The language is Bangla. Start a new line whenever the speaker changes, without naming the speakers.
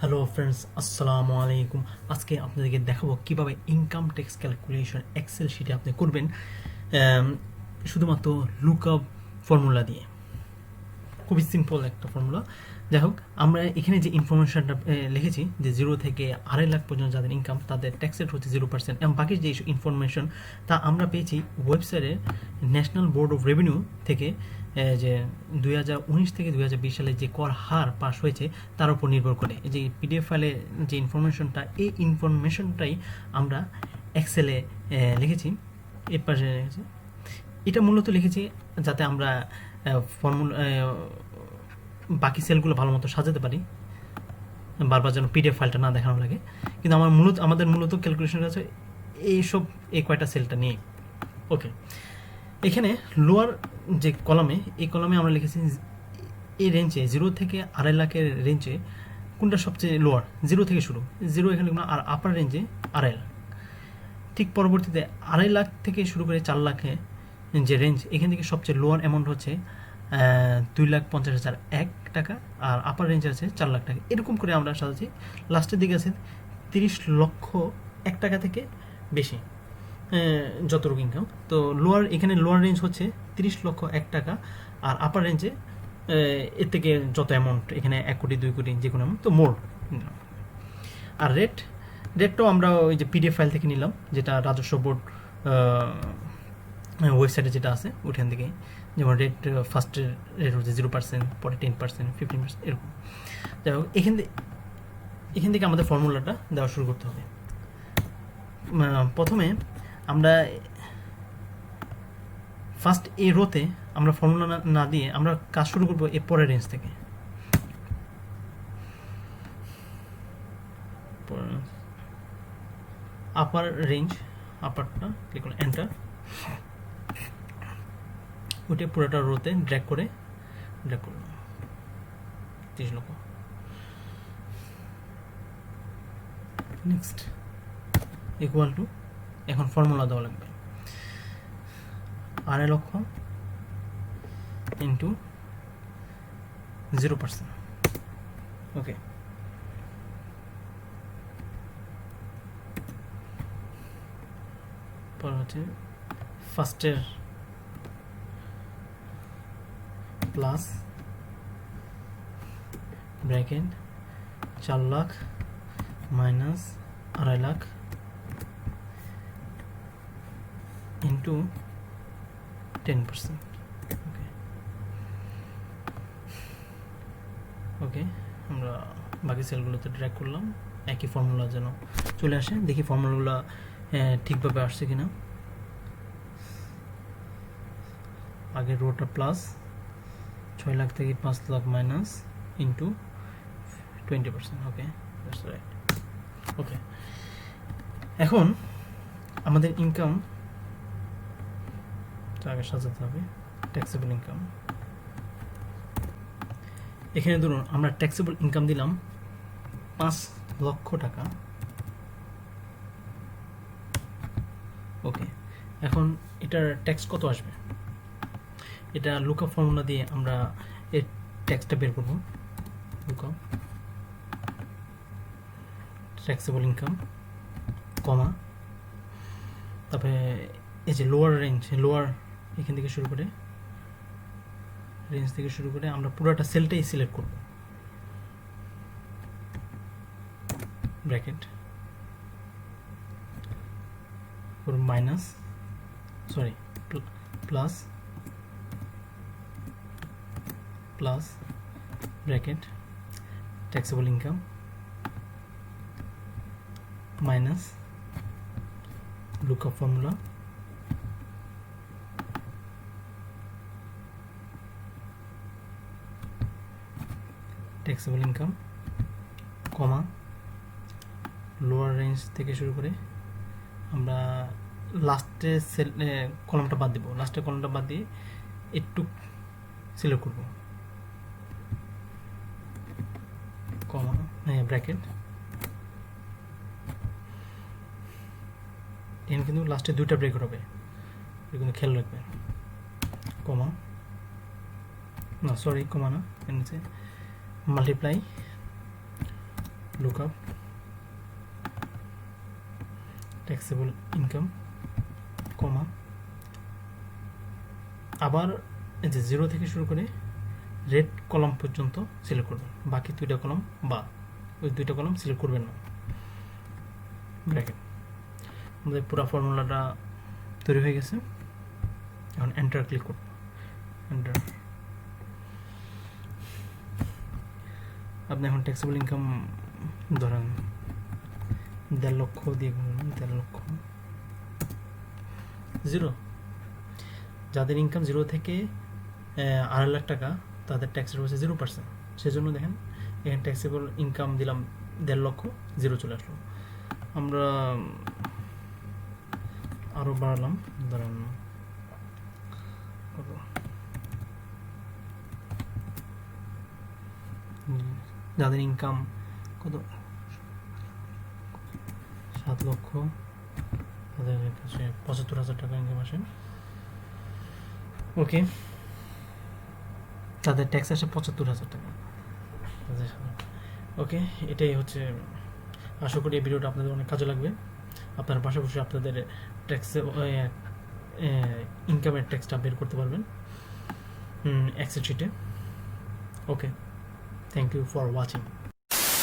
হ্যালো ফ্রেন্ডস, আসসালামু আলাইকুম। আজকে আপনাদেরকে দেখাবো কিভাবে ইনকাম ট্যাক্স ক্যালকুলেশন এক্সেল শিটে আপনি করবেন শুধুমাত্র লুকআপ ফর্মুলা দিয়ে। খুবই সিম্পল একটা ফর্মুলা। যাই হোক, আমরা এখানে যে ইনফরমেশনটা লিখেছি যে 0 থেকে 2.5 লাখ পর্যন্ত যাদের ইনকাম তাদের ট্যাক্স রেট হচ্ছে 0%, এবং বাকি যে ইনফরমেশন তা আমরা পেয়েছি ওয়েবসাইটে ন্যাশনাল বোর্ড অফ রেভিনিউ থেকে, যে 2019 থেকে 2020 সালে যে কর হার পাস হয়েছে তার উপর নির্ভর করে যে পিডিএফ ফাইলে যে ইনফরমেশনটা, এই ইনফরমেশনটাই আমরা এক্সেলে লিখেছি। এর পাশে লিখেছি, এটা মূলত লিখেছি যাতে আমরা ফর্মুলা বাকি সেলগুলো ভালো মতো সাজাতে পারি, বারবার যেন পিডিএফ ফাইলটা না দেখানো লাগে। কিন্তু আমাদের মূলত ক্যালকুলেশন আছে এইসব এই কয়টা সেলটা নিয়ে। ওকে, এখানে লোয়ার যে কলামে, এই কলামে আমরা লিখেছি এই রেঞ্জে 0 থেকে 2.5 লাখের রেঞ্জে কোনটা সবচেয়ে লোয়ার। 0 থেকে শুরু, 0 এখানে লিখলাম, আর আপার রেঞ্জে 2.5 লাখ। ঠিক পরবর্তীতে 2.5 লাখ থেকে শুরু করে 4 লাখে যে রেঞ্জ, এখান থেকে সবচেয়ে লোয়ার অ্যামাউন্ট হচ্ছে 2,50,001 টাকা, আর আপার রেঞ্জ আছে 4 লাখ টাকা। এরকম করে আমরা সাজাচ্ছি। লাস্টের দিকে আছে 30 লক্ষ 1 টাকা থেকে বেশি যতটুকু ইনকাম। তো এখানে লোয়ার রেঞ্জ হচ্ছে 30 লক্ষ 1 টাকা, আর আপার রেঞ্জে এর থেকে যত অ্যামাউন্ট, এখানে 1 কোটি 2 কোটি যে কোনো অ্যামাউন্ট, তো মোর। আর রেটটাও আমরা ওই যে পিডিএফ ফাইল থেকে নিলাম, যেটা রাজস্ব বোর্ড ওয়েবসাইটে যেটা আছে ওইখান থেকে। যেমন রেট, ফার্স্টের রেট হচ্ছে 0%, পরে 10%, 15%, এরকম। যাই হোক, এখান থেকে আমাদের ফর্মুলাটা দেওয়া শুরু করতে হবে। প্রথমে আমরা ফার্স্ট এই রোতে আমরা ফর্মুলা না দিয়ে আমরা কাজ শুরু করবো এর পরের রেঞ্জ থেকে। আপার রেঞ্জ, আপারটা ক্লিক করলাম, এন্টার। ওইটা পুরোটা রোতে ড্র্যাগ করলাম 30 লক্ষ। নেক্সট ইকুয়াল টু, এখন ফর্মুলা দেওয়া লাগবে 2.5 লক্ষ ইন্টু 0%। ওকে, পর হচ্ছে ফার্স্টের plus bracket 4 lakh minus 2.5 lakh into 10%। ওকে, আমরা বাকি সেলগুলোতে ড্র্যাগ করলাম, একই ফর্মুলা যেন চলে আসে। দেখি ফর্মুলাগুলো ঠিকভাবে আসছে কিনা। আগের রোটা প্লাস 6 লাখ থেকে 5 lakh minus into 20%। Okay, that's right. Okay, এখন আমাদের ইনকাম আগে সাজাতে হবে। ট্যাক্সেবল ইনকাম, এখানে ধরুন আমরা ট্যাক্সেবল ইনকাম দিলাম 5 লক্ষ টাকা। ওকে, এখন এটার ট্যাক্স কত আসবে, এটা লুকআপ ফর্মুলা দিয়ে আমরা এর ট্যাক্সটা বের করব। লুকআপ ট্যাক্সেবল ইনকাম, কমা, তারপরে এই যে লোয়ার রেঞ্জ, লোয়ার এখান থেকে শুরু করে রেঞ্জ থেকে শুরু করে আমরা পুরোটা সেলটাই সিলেক্ট করব। Bracket minus, sorry, plus bracket taxable income minus lookup formula taxable income, comma, lower range থেকে শুরু করে আমরা লাস্টে সেল কলামটা বাদ দেবো, লাস্টের কলামটা বাদ দিয়ে একটু সিলেক্ট করব, কমা, ব্র্যাকেট। এখানে কিন্তু লাস্টে 2টা ব্রেক হবে, কিন্তু খেয়াল রাখবেন। কমা, না সরি, কমা না, নিচে মাল্টিপ্লাই lookup taxable income কমা আবার এই যে 0 থেকে শুরু করে রেড কলাম পর্যন্ত সিলেক্ট করবেন, বাকি দুইটা কলাম বাদ, ওই দুইটা কলাম সিলেক্ট করবেন না। ব্র্যাকেট আমাদের পুরো ফর্মুলাটা তৈরি হয়ে গেছে। এখন এন্টার ক্লিক করব, এন্টার। আপনি এখন ট্যাক্সেবল ইনকাম ধরেন 1.5 লক্ষ দিয়ে গুনুন, 1.5 লক্ষ। 0 যাদের ইনকাম 0 থেকে 2.5 লাখ টাকা তাদের ট্যাক্সের হচ্ছে 0%। সেজন্য দেখেন এখানে ট্যাক্সেবল ইনকাম দিলাম 1.5 লক্ষ, 0 চলে আসলো। আমরা আরো বাড়ালাম, ধরেন কত, যাদের ইনকাম কত 7 লক্ষ, তাদের কাছে 75,000 টাকা ইনকাম আসে। ওকে, তাদের ট্যাক্স আসে 75,000 টাকা। ওকে, এটাই হচ্ছে। আশা করি এই ভিডিওটা আপনাদের অনেক কাজে লাগবে। আপনার পাশাপাশি আপনাদের ট্যাক্স ইনকামের ট্যাক্সটা বের করতে পারবেন এক্সেল শিটে। ওকে, থ্যাংক ইউ ফর ওয়াচিং।